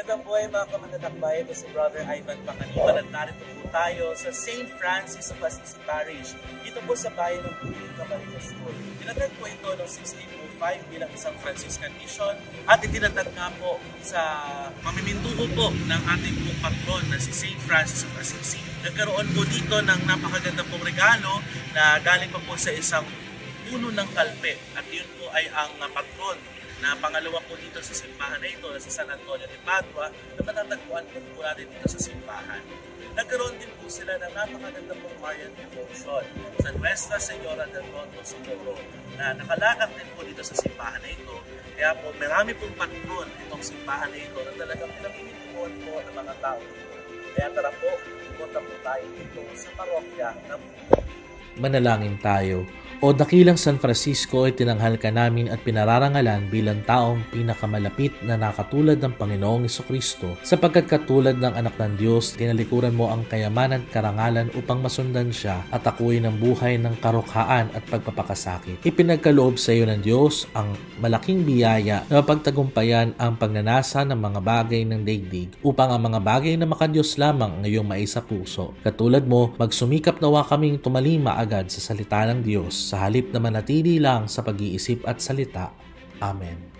Magandang buhay mga kamanlalakbay. Ito si Brother Ivan Pangaliban at narito po tayo sa St. Francis of Assisi Parish. Dito po sa bayan ng Puling Camarines School. Tinatag po ito noong 1605 bilang isang Franciscan mission at itinatag nga po sa pamimintuho po ng ating pong patron na si St. Francis of Assisi. Nagkaroon po dito ng napakaganda pong regalo na galing pa po sa isang puno ng kalpe at yun po ay ang patron na pangalawa po dito sa simbahan na ito na si San Antonio de Padua na matatagpuan po natin dito sa simbahan. Nagkaroon din po sila ng napakaganda pong Marian devotion sa Nuestra Señora del Rondo Socorro na nakalakad din po dito sa simbahan na ito. Kaya po marami pong patron itong simbahan na ito na talagang pinamiminuan po ng mga tao dito. Kaya tara po, pumunta po tayo dito sa parokya ng Manalangin tayo. O dakilang San Francisco, ay tinanghal ka namin at pinararangalan bilang taong pinakamalapit na nakatulad ng Panginoong Jesucristo. Sapagkat katulad ng anak ng Diyos, tinalikuran mo ang kayamanan at karangalan upang masundan siya at akuin ng buhay ng karukhaan at pagpapakasakit. Ipinagkaloob sa iyo ng Diyos ang malaking biyaya na mapagtagumpayan ang pagnanasa ng mga bagay ng daigdig upang ang mga bagay na makadiyos lamang ang iyong maisa puso. Katulad mo, magsumikap nawa kaming tumalima agad sa salita ng Diyos sa halip na manatili lang sa pag-iisip at salita. Amen.